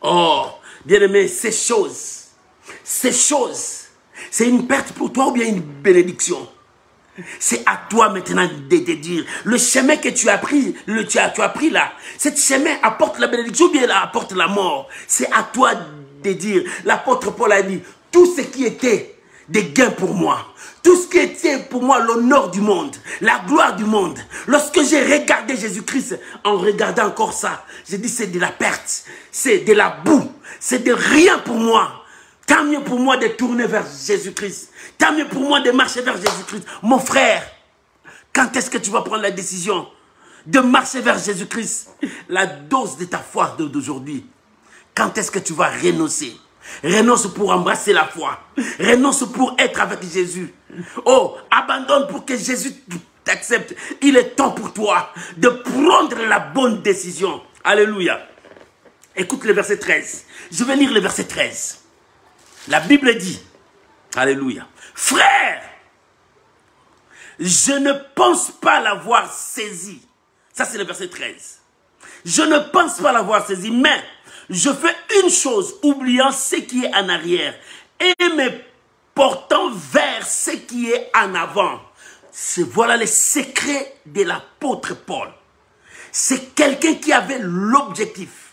Oh, bien-aimé, ces choses, c'est une perte pour toi ou bien une bénédiction? C'est à toi maintenant de te dire, le chemin que tu as pris, tu as pris là, ce chemin apporte la bénédiction ou bien apporte la mort. C'est à toi de dire, l'apôtre Paul a dit, tout ce qui était des gains pour moi, tout ce qui était pour moi l'honneur du monde, la gloire du monde, lorsque j'ai regardé Jésus-Christ, en regardant encore ça, j'ai dit c'est de la perte, c'est de la boue, c'est de rien pour moi. Tant mieux pour moi de tourner vers Jésus-Christ. Tant mieux pour moi de marcher vers Jésus-Christ. Mon frère, quand est-ce que tu vas prendre la décision de marcher vers Jésus-Christ? La dose de ta foi d'aujourd'hui. Quand est-ce que tu vas renoncer? Renonce pour embrasser la foi. Renonce pour être avec Jésus. Oh, abandonne pour que Jésus t'accepte. Il est temps pour toi de prendre la bonne décision. Alléluia. Écoute le verset 13. Je vais lire le verset 13. La Bible dit, alléluia, frère, je ne pense pas l'avoir saisi. Ça c'est le verset 13. Je ne pense pas l'avoir saisi, mais je fais une chose, oubliant ce qui est en arrière et me portant vers ce qui est en avant. Voilà le secret de l'apôtre Paul. C'est quelqu'un qui avait l'objectif.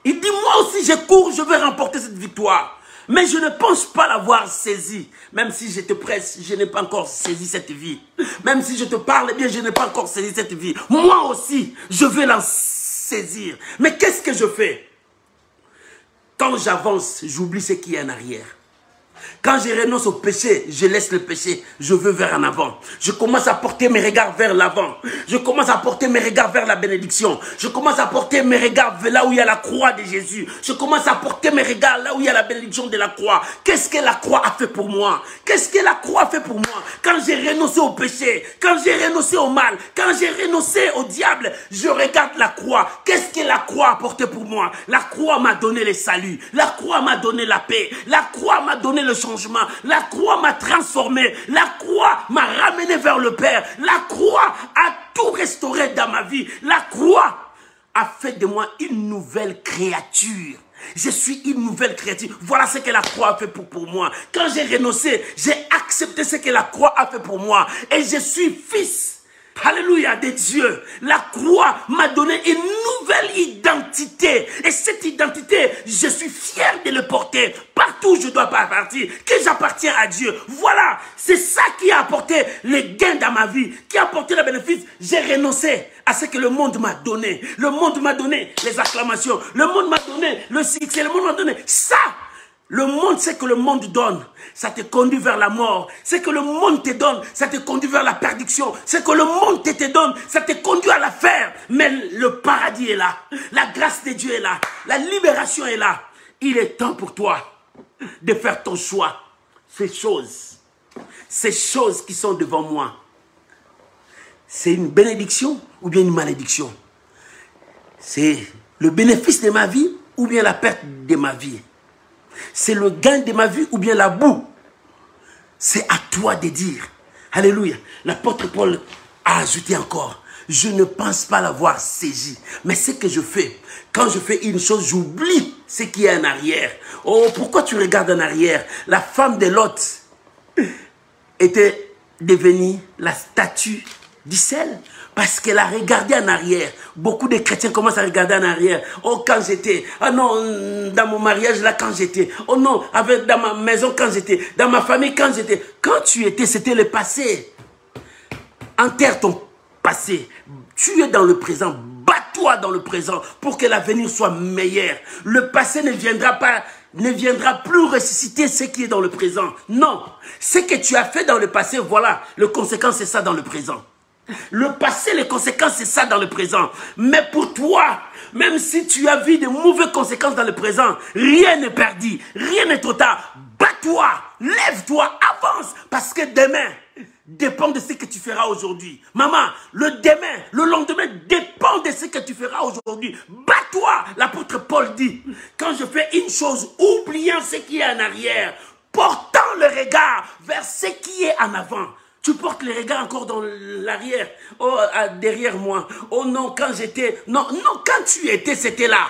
Il dit, moi aussi je cours, je veux remporter cette victoire. Mais je ne pense pas l'avoir saisi. Même si je te presse, je n'ai pas encore saisi cette vie. Même si je te parle, eh bien, je n'ai pas encore saisi cette vie. Moi aussi, je veux la saisir. Mais qu'est-ce que je fais? Quand j'avance, j'oublie ce qui est en arrière. Quand je renonce au péché, je laisse le péché, je veux vers en avant. Je commence à porter mes regards vers l'avant. Je commence à porter mes regards vers la bénédiction. Je commence à porter mes regards vers là où il y a la croix de Jésus. Je commence à porter mes regards là où il y a la bénédiction de la croix. Qu'est-ce que la croix a fait pour moi? Qu'est-ce que la croix a fait pour moi? Quand j'ai renoncé au péché, quand j'ai renoncé au mal, quand j'ai renoncé au diable, je regarde la croix. Qu'est-ce que la croix a apporté pour moi? La croix m'a donné le salut. La croix m'a donné la paix. La croix m'a donné le changement. La croix m'a transformé. La croix m'a ramené vers le Père. La croix a tout restauré dans ma vie. La croix a fait de moi une nouvelle créature. Je suis une nouvelle créature. Voilà ce que la croix a fait pour moi. Quand j'ai renoncé, j'ai accepté ce que la croix a fait pour moi. Et je suis fils. Alléluia de Dieu. La croix m'a donné une nouvelle identité. Et cette identité, je suis fier de le porter. Partout où je dois partir, que j'appartiens à Dieu. Voilà, c'est ça qui a apporté les gains dans ma vie, qui a apporté le bénéfice. J'ai renoncé à ce que le monde m'a donné. Le monde m'a donné les acclamations. Le monde m'a donné le succès. Le monde m'a donné ça. Le monde, c'est que le monde donne, ça te conduit vers la mort. C'est que le monde te donne, ça te conduit vers la perdition. C'est que le monde te donne, ça te conduit à la faire. Mais le paradis est là. La grâce de Dieu est là. La libération est là. Il est temps pour toi de faire ton choix. Ces choses qui sont devant moi, c'est une bénédiction ou bien une malédiction? C'est le bénéfice de ma vie ou bien la perte de ma vie? C'est le gain de ma vie ou bien la boue? C'est à toi de dire. Alléluia. L'apôtre Paul a ajouté encore, je ne pense pas l'avoir saisi. Mais ce que je fais, quand je fais une chose, j'oublie ce qui est en arrière. Oh, pourquoi tu regardes en arrière? La femme de Lot était devenue la statue d'Israël. Parce qu'elle a regardé en arrière. Beaucoup de chrétiens commencent à regarder en arrière. Oh, quand j'étais. Ah non, dans mon mariage, là, quand j'étais. Oh non, dans ma maison, quand j'étais. Dans ma famille, quand j'étais. Quand tu étais, c'était le passé. Enterre ton passé. Tu es dans le présent. Bats-toi dans le présent pour que l'avenir soit meilleur. Le passé ne viendra plus ressusciter ce qui est dans le présent. Non. Ce que tu as fait dans le passé, voilà. Le conséquence, c'est ça dans le présent. Le passé, les conséquences, c'est ça dans le présent. Mais pour toi, même si tu as vu de mauvaises conséquences dans le présent, rien n'est perdu, rien n'est trop tard. Bats-toi, lève-toi, avance, parce que demain dépend de ce que tu feras aujourd'hui. Maman, le demain, le lendemain dépend de ce que tu feras aujourd'hui. Bats-toi, l'apôtre Paul dit, quand je fais une chose, oubliant ce qui est en arrière, portant le regard vers ce qui est en avant. Tu portes les regards encore dans l'arrière. Oh, derrière moi. Oh non, quand j'étais... Non, quand tu étais, c'était là.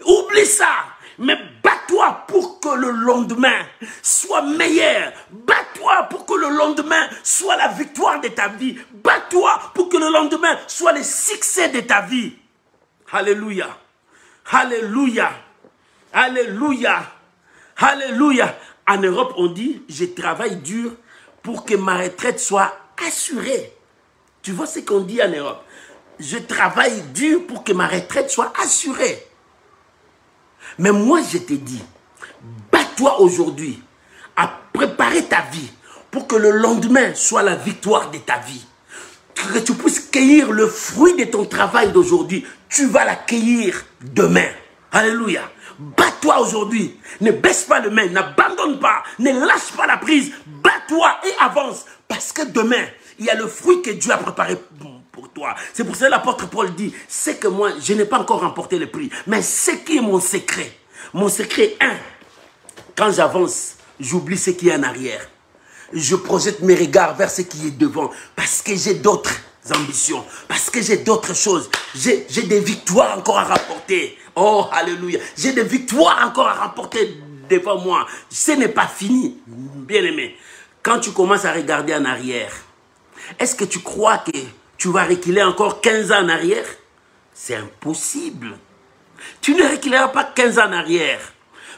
Oublie ça. Mais bats-toi pour que le lendemain soit meilleur. Bats-toi Bats-toi pour que le lendemain soit la victoire de ta vie. Bats-toi pour que le lendemain soit le succès de ta vie. Alléluia. Alléluia. Alléluia. Alléluia. En Europe, on dit, je travaille dur pour que ma retraite soit assurée. Tu vois ce qu'on dit en Europe? Je travaille dur pour que ma retraite soit assurée. Mais moi, je te dis, bats-toi aujourd'hui à préparer ta vie pour que le lendemain soit la victoire de ta vie. Que tu puisses cueillir le fruit de ton travail d'aujourd'hui. Tu vas la cueillir demain. Alléluia. Bats-toi aujourd'hui. Ne baisse pas les mains, n'abandonne pas, ne lâche pas la prise. Bats-toi et avance. Parce que demain, il y a le fruit que Dieu a préparé pour toi. C'est pour ça que l'apôtre Paul dit, c'est que moi, je n'ai pas encore remporté le prix. Mais ce qui est mon secret, quand j'avance, j'oublie ce qui est en arrière. Je projette mes regards vers ce qui est devant. Parce que j'ai d'autres ambitions. Parce que j'ai d'autres choses. J'ai des victoires encore à rapporter. Oh, alléluia. J'ai des victoires encore à rapporter devant moi. Ce n'est pas fini, bien-aimé. Quand tu commences à regarder en arrière, est-ce que tu crois que tu vas reculer encore 15 ans en arrière? C'est impossible. Tu ne reculeras pas 15 ans en arrière,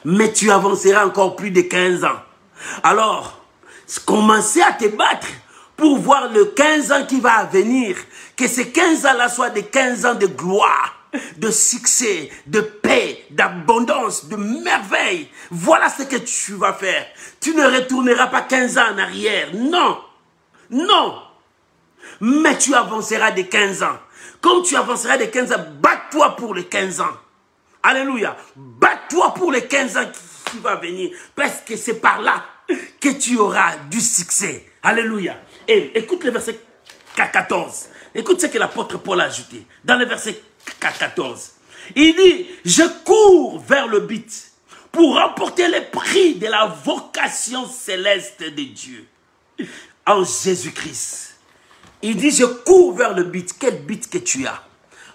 mais tu avanceras encore plus de 15 ans. Alors, commencez à te battre pour voir le 15 ans qui va venir. Que ces 15 ans-là soient des 15 ans de gloire, de succès, de paix, d'abondance, de merveille. Voilà ce que tu vas faire. Tu ne retourneras pas 15 ans en arrière. Non. Non. Mais tu avanceras de 15 ans. Comme tu avanceras de 15 ans, bats-toi pour les 15 ans. Alléluia. Bats-toi pour les 15 ans qui va venir. Parce que c'est par là que tu auras du succès. Alléluia. Et écoute le verset 14. Écoute ce que l'apôtre Paul a ajouté. Dans le verset 14. Il dit, je cours vers le but pour remporter le prix de la vocation céleste de Dieu en Jésus-Christ. Il dit, je cours vers le but. Quel but que tu as?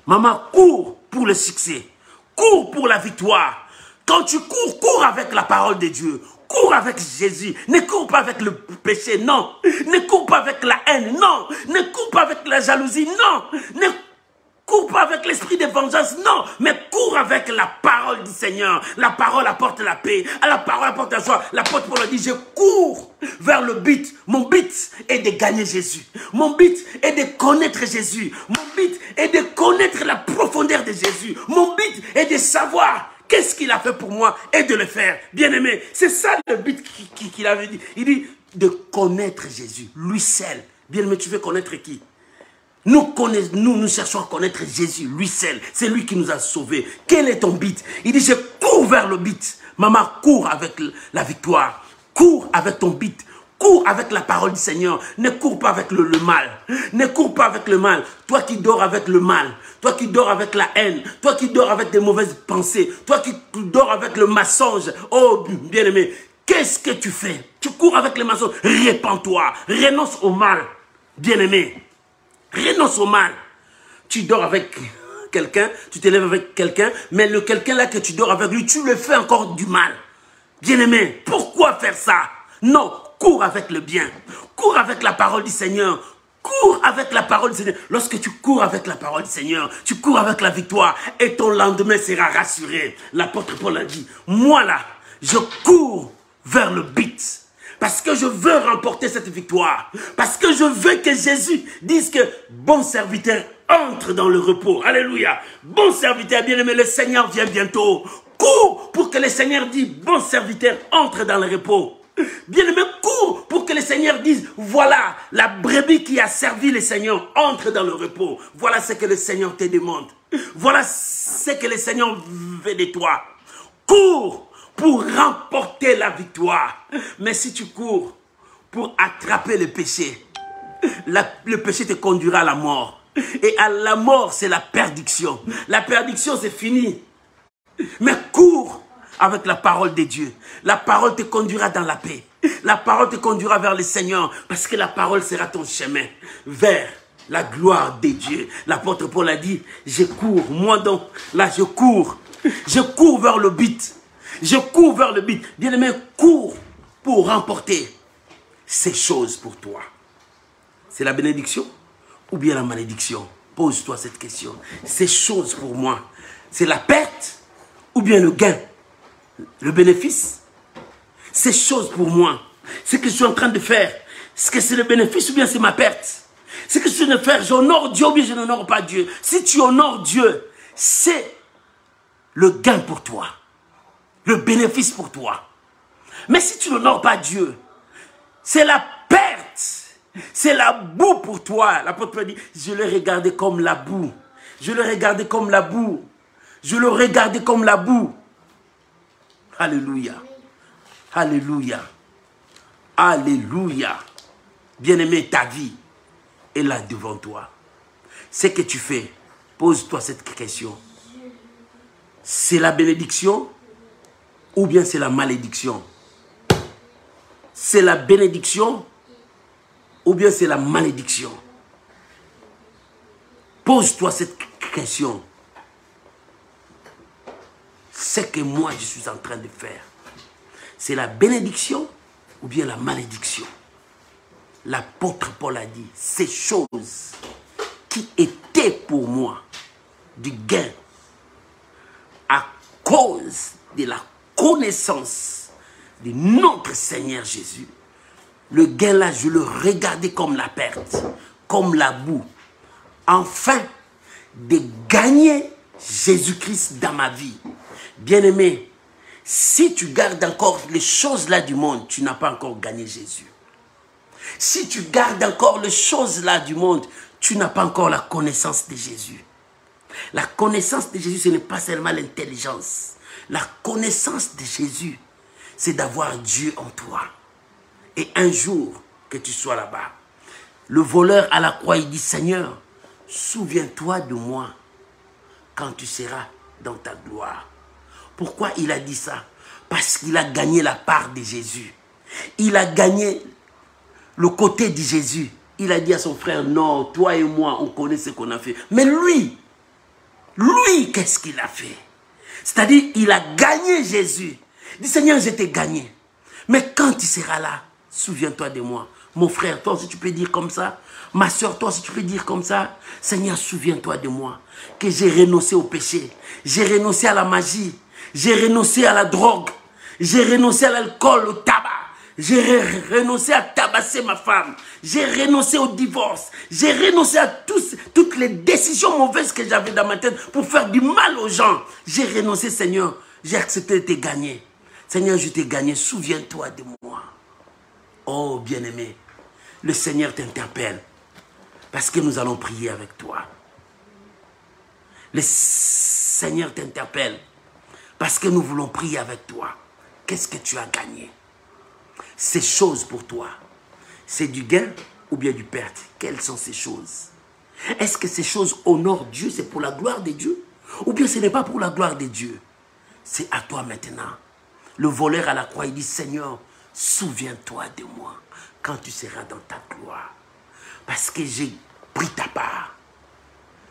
Maman, cours pour le succès. Cours pour la victoire. Quand tu cours, cours avec la parole de Dieu. Cours avec Jésus. Ne cours pas avec le péché, non. Ne cours pas avec la haine, non. Ne cours pas avec la jalousie, non. Ne cours pas avec l'esprit de vengeance, non. Mais cours avec la parole du Seigneur. La parole apporte la paix. La parole apporte la joie. L'apôtre Paul a dit, je cours vers le but. Mon but est de gagner Jésus. Mon but est de connaître Jésus. Mon but est de connaître la profondeur de Jésus. Mon but est de savoir qu'est-ce qu'il a fait pour moi et de le faire. Bien-aimé, c'est ça le but qu'il avait dit. Il dit de connaître Jésus, lui seul. Bien-aimé, tu veux connaître qui? Nous cherchons à connaître Jésus, lui seul. C'est lui qui nous a sauvés. Quel est ton but? Il dit, je cours vers le but. Maman, cours avec la victoire. Cours avec ton but. Cours avec la parole du Seigneur. Ne cours pas avec le mal. Ne cours pas avec le mal. Toi qui dors avec le mal. Toi qui dors avec la haine. Toi qui dors avec des mauvaises pensées. Toi qui dors avec le mensonge. Oh, bien-aimé, qu'est-ce que tu fais? Tu cours avec le mensonge. Répands-toi. Renonce au mal. Bien-aimé, renonce au mal. Tu dors avec quelqu'un. Tu te lèves avec quelqu'un. Mais le quelqu'un là que tu dors avec lui, tu le fais encore du mal. Bien-aimé, pourquoi faire ça? Non. Cours avec le bien. Cours avec la parole du Seigneur. Cours avec la parole du Seigneur. Lorsque tu cours avec la parole du Seigneur, tu cours avec la victoire et ton lendemain sera rassuré. L'apôtre Paul a dit, moi là, je cours vers le but. Parce que je veux remporter cette victoire. Parce que je veux que Jésus dise que bon serviteur entre dans le repos. Alléluia. Bon serviteur, bien-aimé, le Seigneur vient bientôt. Cours pour que le Seigneur dise bon serviteur entre dans le repos. Bien-aimé, cours pour que le Seigneur dise, voilà, la brebis qui a servi le Seigneur entre dans le repos. Voilà ce que le Seigneur te demande. Voilà ce que le Seigneur veut de toi. Cours pour remporter la victoire. Mais si tu cours pour attraper le péché, le péché te conduira à la mort. Et à la mort, c'est la perdition. La perdition, c'est fini. Mais cours avec la parole de Dieu. La parole te conduira dans la paix. La parole te conduira vers le Seigneur. Parce que la parole sera ton chemin vers la gloire de Dieu. L'apôtre Paul a dit, je cours. Moi donc, là je cours. Je cours vers le but. Je cours vers le but. Bien-aimé, cours pour remporter ces choses pour toi? C'est la bénédiction ou bien la malédiction? Pose-toi cette question. Ces choses pour moi, c'est la perte ou bien le gain? Le bénéfice? Ces choses pour moi, ce que je suis en train de faire, est-ce que c'est le bénéfice ou bien c'est ma perte? Ce que je suis en train de faire, j'honore Dieu ou bien je n'honore pas Dieu? Si tu honores Dieu, c'est le gain pour toi, le bénéfice pour toi. Mais si tu n'honores pas Dieu, c'est la perte, c'est la boue pour toi. L'apôtre Paul dit, je le regardais comme la boue. Je le regardais comme la boue. Je le regardais comme la boue. Alléluia. Alléluia. Alléluia. Bien-aimé, ta vie est là devant toi. Ce que tu fais, pose-toi cette question. C'est la bénédiction ou bien c'est la malédiction? C'est la bénédiction ou bien c'est la malédiction? Pose-toi cette question. Ce que moi je suis en train de faire, c'est la bénédiction ou bien la malédiction? L'apôtre Paul a dit, ces choses qui étaient pour moi du gain à cause de la connaissance de notre Seigneur Jésus, le gain là, je le regardais comme la perte, comme la boue, afin de gagner Jésus-Christ dans ma vie. Bien-aimé, si tu gardes encore les choses là du monde, tu n'as pas encore gagné Jésus. Si tu gardes encore les choses là du monde, tu n'as pas encore la connaissance de Jésus. La connaissance de Jésus, ce n'est pas seulement l'intelligence. La connaissance de Jésus, c'est d'avoir Dieu en toi. Et un jour que tu sois là-bas, le voleur à la croix, il dit, Seigneur, souviens-toi de moi quand tu seras dans ta gloire. Pourquoi il a dit ça? Parce qu'il a gagné la part de Jésus. Il a gagné le côté de Jésus. Il a dit à son frère, non, toi et moi, on connaît ce qu'on a fait. Mais lui, qu'est-ce qu'il a fait? C'est-à-dire, il a gagné Jésus. Il dit, Seigneur, je t'ai gagné. Mais quand tu seras là, souviens-toi de moi. Mon frère, toi aussi tu peux dire comme ça. Ma soeur, toi aussi tu peux dire comme ça. Seigneur, souviens-toi de moi. Que j'ai renoncé au péché. J'ai renoncé à la magie. J'ai renoncé à la drogue. J'ai renoncé à l'alcool, au tabac. J'ai renoncé à tabasser ma femme. J'ai renoncé au divorce. J'ai renoncé à toutes les décisions mauvaises que j'avais dans ma tête pour faire du mal aux gens. J'ai renoncé, Seigneur. J'ai accepté de te gagner. Seigneur, je t'ai gagné. Souviens-toi de moi. Oh, bien-aimé, le Seigneur t'interpelle. Parce que nous allons prier avec toi. Le Seigneur t'interpelle. Parce que nous voulons prier avec toi. Qu'est-ce que tu as gagné? Ces choses pour toi, c'est du gain ou bien du perte? Quelles sont ces choses? Est-ce que ces choses honorent Dieu? C'est pour la gloire de Dieu? Ou bien ce n'est pas pour la gloire de Dieu? C'est à toi maintenant. Le voleur à la croix, il dit, Seigneur, souviens-toi de moi quand tu seras dans ta gloire. Parce que j'ai pris ta part.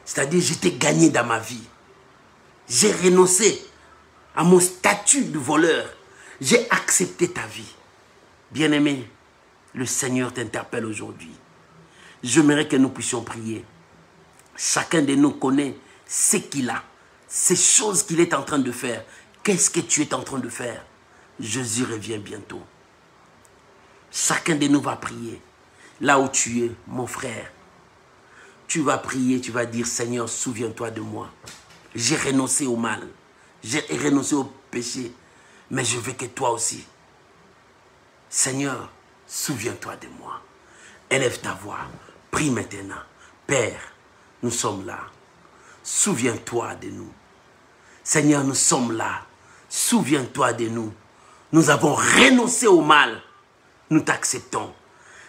C'est-à-dire, je t'ai gagné dans ma vie. J'ai renoncé à mon statut de voleur. J'ai accepté ta vie. Bien-aimé, le Seigneur t'interpelle aujourd'hui. J'aimerais que nous puissions prier. Chacun de nous connaît ce qu'il a, ces choses qu'il est en train de faire. Qu'est-ce que tu es en train de faire? Jésus revient bientôt. Chacun de nous va prier. Là où tu es, mon frère, tu vas prier, tu vas dire, Seigneur, souviens-toi de moi. J'ai renoncé au mal, j'ai renoncé au péché, mais je veux que toi aussi, Seigneur, souviens-toi de moi. Élève ta voix, prie maintenant. Père, nous sommes là. Souviens-toi de nous. Seigneur, nous sommes là. Souviens-toi de nous. Nous avons renoncé au mal. Nous t'acceptons.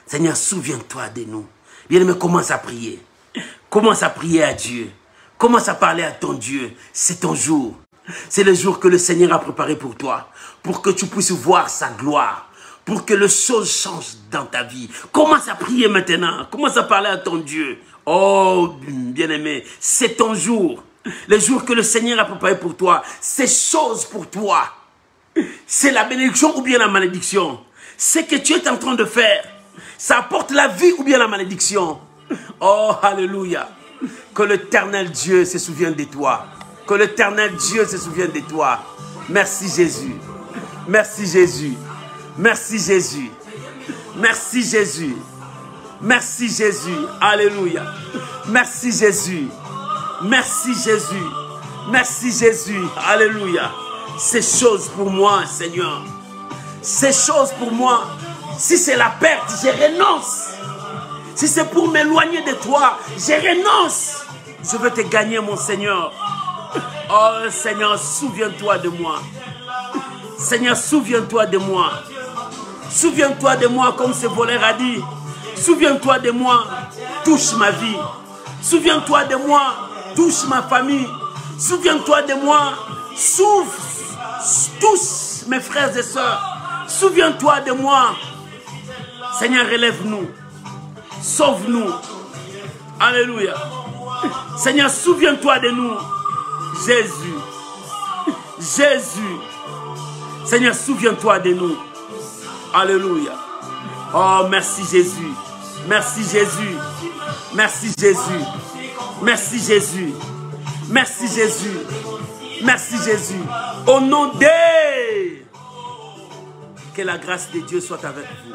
Seigneur, souviens-toi de nous. Bien-aimé, commence à prier. Commence à prier à Dieu. Commence à parler à ton Dieu. C'est ton jour. C'est le jour que le Seigneur a préparé pour toi. Pour que tu puisses voir sa gloire. Pour que les choses changent dans ta vie. Commence à prier maintenant. Commence à parler à ton Dieu. Oh, bien-aimé, c'est ton jour. Le jour que le Seigneur a préparé pour toi. Ces choses pour toi. C'est la bénédiction ou bien la malédiction. Ce que tu es en train de faire, Ça apporte la vie ou bien la malédiction. Oh, alléluia. Que l'Éternel Dieu se souvienne de toi. Que l'Éternel Dieu se souvienne de toi. Merci Jésus. Merci Jésus. Merci Jésus. Merci Jésus. Merci Jésus. Alléluia. Merci Jésus. Merci Jésus. Merci Jésus. Alléluia. Ces choses pour moi, Seigneur. Ces choses pour moi. Si c'est la perte, je renonce. Si c'est pour m'éloigner de toi, je renonce. Je veux te gagner, mon Seigneur. Oh Seigneur, souviens-toi de moi. Seigneur, souviens-toi de moi. Souviens-toi de moi, comme ce voleur a dit. Souviens-toi de moi, touche ma vie. Souviens-toi de moi, touche ma famille. Souviens-toi de moi, touche mes frères et sœurs. Souviens-toi de moi. Seigneur, relève-nous. Sauve-nous. Alléluia. Seigneur, souviens-toi de nous. Jésus. Jésus. Seigneur, souviens-toi de nous. Alléluia. Oh, merci Jésus. Merci Jésus. Merci Jésus. Merci Jésus. Merci Jésus. Merci Jésus. Au nom de... Que la grâce de Dieu soit avec vous.